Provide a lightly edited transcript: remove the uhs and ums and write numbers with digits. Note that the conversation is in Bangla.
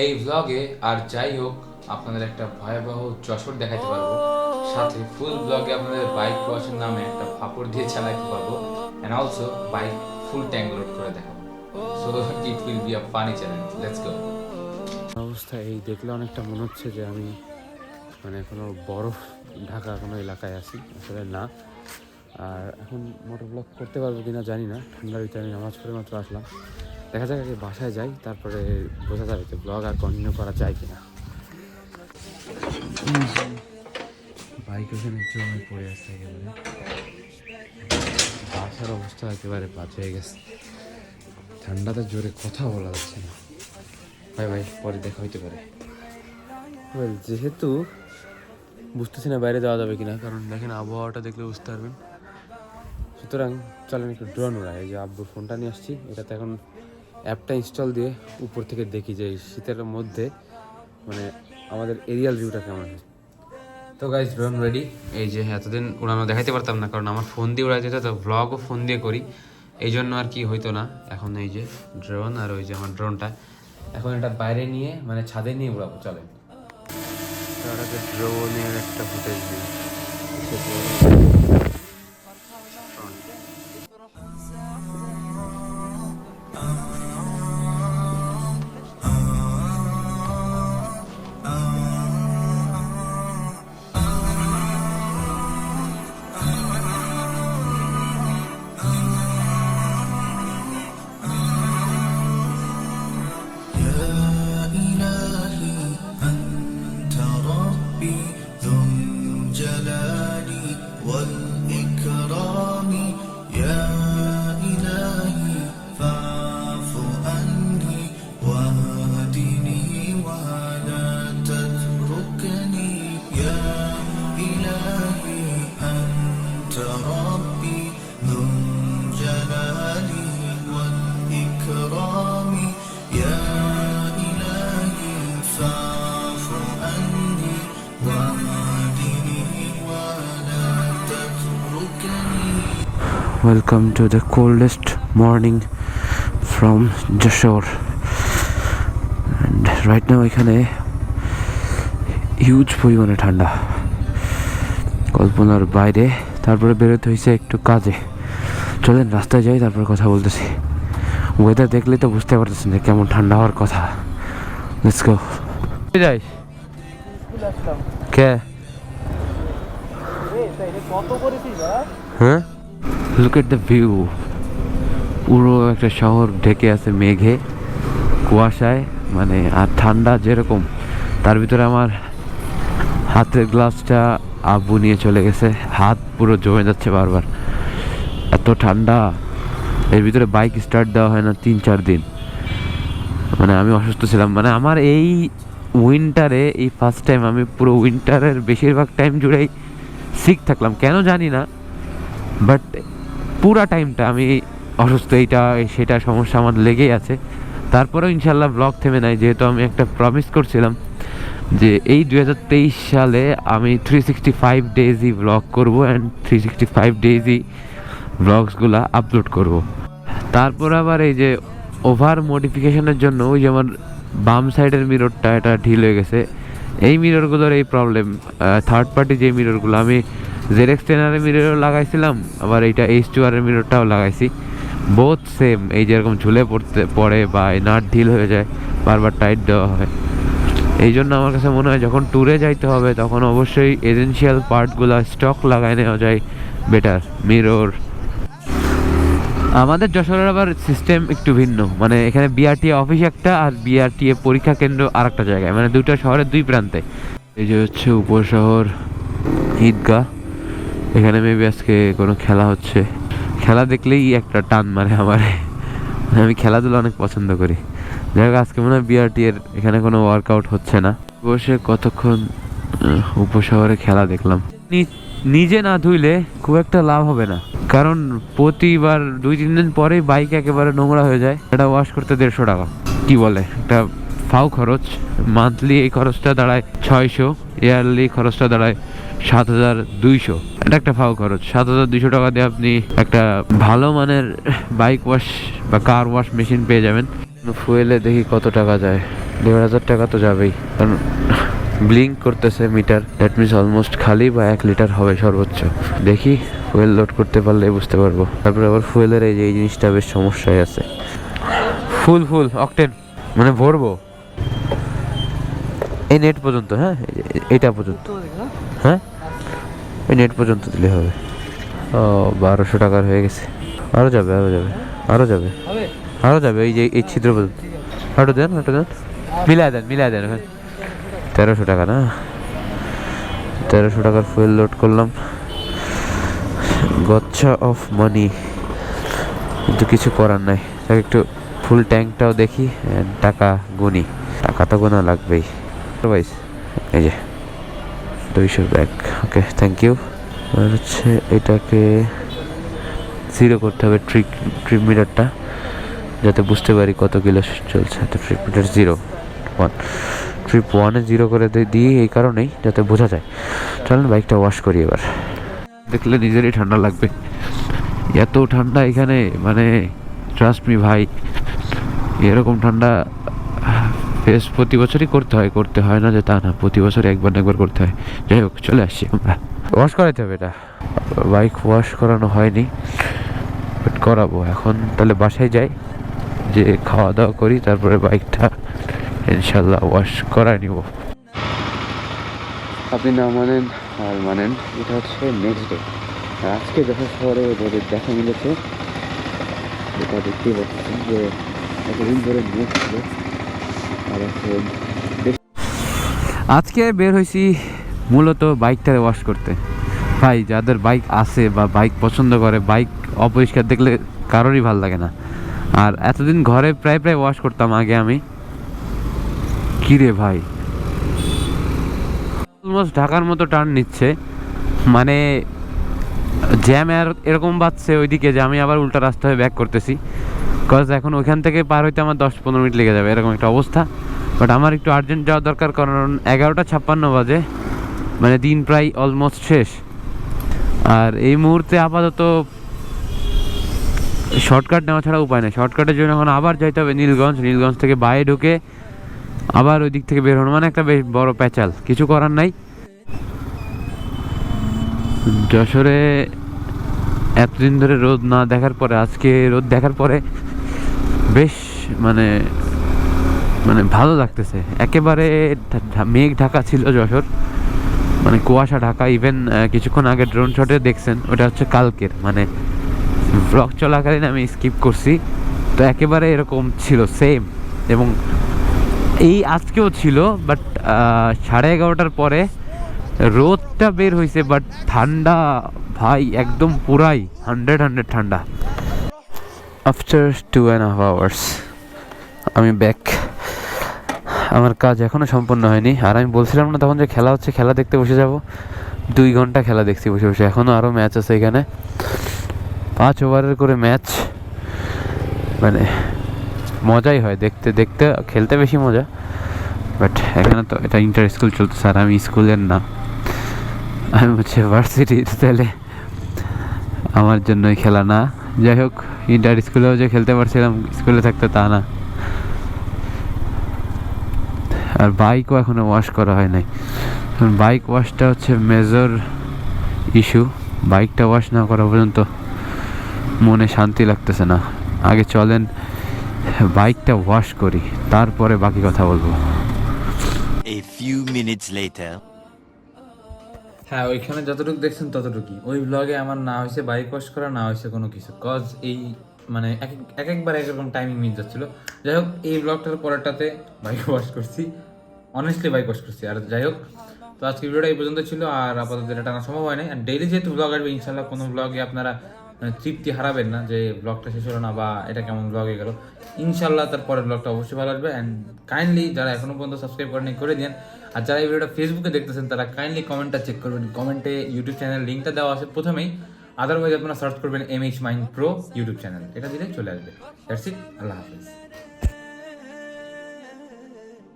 এই ব্লগে আর যাই হোক আপনাদের একটা ভয়াবহ যশোর দেখাতে পারবো, সাথে ফুল ব্লগে আপনাদের বাইক ওয়াশের নামে একটা ফাপড় দিয়ে চালাতে পারবো, and also bike full tank load করে দেখাবো। So it will be a funny challenge, let's go. অবস্থা এই দেখলে অনেকটা মনে হচ্ছে যে আমি মানে কোনো বরফ ঢাকা কোনো এলাকায় আছি, আসলে না। আর এখন মোটর ব্লগ করতে পারবো কিনা জানি না, ঠান্ডার ভিতরে আমি নামাজ পড়ে মাত্র আসলাম। দেখা যাক আগে বাসায় যাই, তারপরে বোঝা যাবে যে ব্লগ আর কন্টিনিউ করা যায় কিনা। বাইক ওখানে জমে পড়ে আসছে, একেবারে বাসার অবস্থা একেবারে বাজে হয়ে গেছে। ঠান্ডাতে জোরে কথা বলা যাচ্ছে না। ভাই পরে দেখা হইতে পারে। যেহেতু বুঝতেছি না বাইরে যাওয়া যাবে কিনা, কারণ দেখেন আবহাওয়াটা দেখলে বুঝতে পারবেন। সুতরাং চলেন একটু ড্রোন উড়াই। এই যে আব্বুর ফোনটা নিয়ে আসছি, এটাতে এখন অ্যাপটা ইনস্টল দিয়ে উপর থেকে দেখি যে এই শীতের মধ্যে মানে আমাদের এরিয়াল ভিউটা কেমন হয়। তো গাইজ ড্রোন রেডি। এই যে এতদিন উড়ানো দেখাইতে পারতাম না, কারণ আমার ফোন দিয়ে উড়াইতে হতো, তো ভ্লগও ফোন দিয়ে করি, এই জন্য আর কি হইতো না। এখন এই যে ড্রোন, আর ওই যে আমার ড্রোনটা এখন এটা বাইরে নিয়ে মানে ছাদে নিয়ে উড়াবো। চলেন ড্রোনের একটা ফুটেজ দিই। Welcome to the coldest morning from Jashore, and right now এখানে হিউজ পরিমাণে ঠান্ডা, কল্পনার বাইরে। তারপরে বেরোতে হয়েছে একটু কাজে। চলেন রাস্তায় যাই, তারপর কথা বলতেছি। ওয়েদার দেখলে তো বুঝতে পারতেছেন যে কেমন ঠান্ডা হওয়ার কথা। Let's go. যাই কে হ্যাঁ, লুক এট দ্য ভিউ। পুরো একটা শহর ঢেকে আছে মেঘে, কুয়াশায়, মানে আর ঠান্ডা যেরকম, তার ভিতরে আমার হাতের গ্লাসটা আব্বু নিয়ে চলে গেছে, হাত পুরো জমে যাচ্ছে বারবার, এত ঠান্ডা। এর ভিতরে বাইক স্টার্ট দেওয়া হয় না 3-4 দিন। মানে আমি অসুস্থ ছিলাম, মানে আমার এই উইন্টারে এই ফার্স্ট টাইম আমি পুরো উইন্টারের বেশিরভাগ টাইম জুড়েই সিক থাকলাম, কেন জানি না, বাট পুরা টাইমটা আমি অসুস্থ। এইটা সেটা সমস্যা আমার লেগেই আছে। তারপরেও ইনশাল্লাহ ব্লগ থেমে নাই, যেহেতু আমি একটা প্রমিস করছিলাম যে এই 2023 সালে আমি 365 ডেজই ব্লগ করবো, অ্যান্ড 365 ডেজই ব্লগসগুলো আপলোড করব। তারপর আবার এই যে ওভার মডিফিকেশনের জন্য ওই যে আমার বাম সাইডের মিররটা এটা ঢিল হয়ে গেছে। এই মিররগুলোর এই প্রবলেম। থার্ড পার্টি যে মিররগুলো আমি জেরেক্স টেনারের মিররও লাগাইছিলাম, আবার এইটা H2R এর মিররটাও লাগাইছি, বোথ সেম। এই যেরকম ঝুলে পড়ে বা নাট ঢিল হয়ে যায়, বারবার টাইট দেওয়া হয়। এই জন্য আমার কাছে মনে হয় যখন ট্যুরে যাইতে হবে তখন অবশ্যই এসেনশিয়াল পার্টগুলো স্টক লাগাই নেওয়া যায় বেটার। মিরর আমাদের যশোরের আবার সিস্টেম একটু ভিন্ন, মানে এখানে বিআরটিএ অফিস একটা আর বিআরটিএ পরীক্ষা কেন্দ্র আর একটা জায়গায়, মানে দুটো শহরের দুই প্রান্তে। এই যে হচ্ছে উপশহর ঈদগাহ, এখানে মেবি আজকে কোনো খেলা হচ্ছে। খেলা দেখলেই একটা টান মারে আমার, আমি খেলাধুলা অনেক পছন্দ করি। যাই হোক আজকে মনে হয় বিআরটিএর এখানে কোনো ওয়ার্কআউট হচ্ছে না। বসে কতক্ষণ উপশহরে খেলা দেখলাম। নিজে না ধুইলে খুব একটা লাভ হবে না, কারণ প্রতিবার 2-3 দিন পরেই বাইক একেবারে নোংরা হয়ে যায়। এটা ওয়াশ করতে 150 টাকা, কি বলে একটা ফাও খরচ। মান্থলি এই খরচটা দাঁড়ায় 600, ইয়ারলি খরচটা দাঁড়ায় 7200। এটা একটা ফাও খরচ। 7200 টাকা দিয়ে আপনি একটা ভালো মানের বাইক ওয়াশ বা কার ওয়াশ মেশিন পেয়ে যাবেন। ফুয়েলে দেখি কত টাকা যায়। 1,500 টাকা তো যাবেই, কারণ ব্লিঙ্ক করতেছে মিটার, দ্যাট মিনস অলমোস্ট খালি বা 1 লিটার হবে সর্বোচ্চ। দেখি ফুয়েল লোড করতে পারলে বুঝতে পারবো। তারপরে আবার ফুয়েলের এই জিনিসটা বেশ সমস্যায় আছে। ফুল অকটেন মানে ভরবো এই নেট পর্যন্ত, হ্যাঁ এইটা পর্যন্ত, হ্যাঁ এই নেট পর্যন্ত দিলে হবে। ও 1200 টাকার হয়ে গেছে। আরো যাবে এই যে এই ছিদ্র পর্যন্ত। হাঁটু দেন মিলাই দেন ওখানে। 1300 টাকা না, 1300 টাকার ফুয়েল লোড করলাম, গচ্ছা অফ মানি, কিন্তু কিছু করার নাই। তাকে একটু ফুল ট্যাঙ্কটাও দেখি, টাকা গুনি, টাকা তো গোনা লাগবেই। এই যে 200 ব্যাগ, ওকে থ্যাংক ইউ। আর হচ্ছে এটাকে 0 করতে হবে ট্রিপ মিটারটা, যাতে বুঝতে পারি কত কিলো চলছে। তো ট্রিপ মিটার 0 1, ট্রিপ 1-এ 0 করে দিই এই কারণেই যাতে বোঝা যায়। চলুন বাইকটা ওয়াশ করি এবার। দেখলে নিজেরই ঠান্ডা লাগবে, এত ঠান্ডা এখানে, মানে ট্রাস্ট মি ভাই, এরকম ঠান্ডা ফেস প্রতি বছরই করতে হয় না যে তা না, প্রতি বছর একবার করতে হয়। যাই হোক চলে আসছি আমরা। ওয়াশ করাইতে হবে, এটা বাইক ওয়াশ করানো হয়নি, বাট করাবো এখন। তাহলে বাসায় যাই, যে খাওয়া দাওয়া করি, তারপরে বাইকটা ইনশাল্লাহ ওয়াশ করাই নিব। আপনি না মানেন আর মানেন, এটা হচ্ছে নেক্সট ডে। আর আজকে যখন শহরে রোদের দেখা মিলেছে, এটা দেখতেই পাচ্ছেন যে এতদিন ধরে মেঘ ছিল। আর এখন আজকে বের হয়েছি মূলত বাইকটা ওয়াশ করতে। ভাই যাদের বাইক আছে বা বাইক পছন্দ করে, বাইক অপরিষ্কার দেখলে কারোরই ভাল লাগে না। আর এতদিন ঘরে প্রায় ওয়াশ করতাম আগে আমি। কিরে ভাই, অলমোস্ট ঢাকার মতো টার্ন নিচ্ছে, মানে জ্যাম এরকম বাজছে ওইদিকে যে আমি আবার উল্টা রাস্তা হয়ে ব্যাক করতেছি, কজ এখন ওইখান থেকে পার হইতে আমার 10-15 মিনিট লেগে যাবে, এরকম একটা অবস্থা। বাট আমার একটু আর্জেন্ট যাওয়া দরকার, কারণ 11:56 বাজে, মানে দিন প্রায় অলমোস্ট শেষ। আর এই মুহূর্তে আপাতত শর্টকাট নেওয়া ছাড়া উপায় নেই। শর্টকাটের জন্য এখন আবার যাইতে হবে নীলগঞ্জ থেকে বাইরে ঢুকে আবার ওই দিক থেকে বের হনো, মানে একটা বেশ বড় প্যাচাল, কিছু করার নাই। যশোরে এতদিন ধরে রোদ না দেখার পরে, আজকে রোদ দেখার পরে বেশ মানে ভালো লাগতেছে। একেবারে মেঘ ঢাকা ছিল যশোর, মানে কুয়াশা ঢাকা। ইভেন কিছুক্ষণ আগে ড্রোন শটে দেখছেন, ওটা হচ্ছে কালকের, মানে ব্লগ চলাকালীন আমি স্কিপ করছি, তো একেবারে এরকম ছিল সেম। এবং এই আজকেও ছিল, বাট 11:30টার পরে রোদটা বের হয়েছে, বাট ঠান্ডা ভাই একদম পুরাই 100 ঠান্ডা। আফটার 2.5 hours আমি ব্যাক। আমার কাজ এখনো সম্পূর্ণ হয়নি। আর আমি বলছিলাম না তখন যে খেলা হচ্ছে, খেলা দেখতে বসে যাব। 2 ঘন্টা খেলা দেখছি বসে। এখনো আরো ম্যাচ আছে এখানে, 5 ওভারের করে ম্যাচ, মানে মজাই হয় দেখতে। খেলতে বেশি মজা, বাট এখানে তো এটা ইন্টার স্কুল চলতেছে, আর আমি স্কুলের না, আমি হচ্ছে ভার্সিটি, তাহলে আমার জন্যই খেলা না। যাই হোক, ইন্টার স্কুলেও যে খেলতে পারছিলাম স্কুলে থাকতে, তা না। আর বাইকও এখনো ওয়াশ করা হয় নাই। বাইক ওয়াশটা হচ্ছে মেজর ইস্যু। বাইকটা ওয়াশ না করা পর্যন্ত মনে শান্তি লাগতেছে না। আগে চলেন বাইকটা ওয়াশ করি, তারপরে বাকি কথা বলবো। A few minutes later. হ্যাঁ, ওইখানে যতটুকু দেখছেন ততটুকুই। ওই ব্লগে আমার না হয়েছে বাইক ওয়াশ করা, না হয়েছে কোনো কিছু, কজ এই মানে একবার একরকম টাইমিং মিস যাচ্ছিল। যাই হোক, এই ব্লগটার পরেরটাতে বাইক ওয়াশ করছি, অনেস্টলি বাইক ওয়াশ করছি। আর যাই হোক, তো আজকে ভিডিওটা এই পর্যন্ত ছিল। আর আপাতত এটা টানা সম্ভব হয় নাই। আর ডেইলি যেহেতু ব্লগ আসবে, ইনশাল্লাহ কোনো ব্লগে আপনারা তৃপ্তি হারাবেন না যে ব্লগটা শেষ হলো না বা এটা কেমন ব্লগ হয়ে গেল। ইনশাল্লাহ তারপরের ব্লগটা অবশ্যই ভালো আসবে। অ্যান্ড কাইন্ডলি যারা এখনো পর্যন্ত সাবস্ক্রাইব করেনি করে দিন। আর যারা এই ভিডিওটা ফেসবুকে দেখতেছেন, তারা কাইন্ডলি কমেন্টটা চেক করবেন। কমেন্টে ইউটিউব চ্যানেল লিঙ্কটা দেওয়া আছে প্রথমেই, আদারওয়াইজ আপনারা সার্চ করবেন MH Mahin Pro YouTube channel, এটা দিলে চলে আসবে। That's it, Allah Hafiz.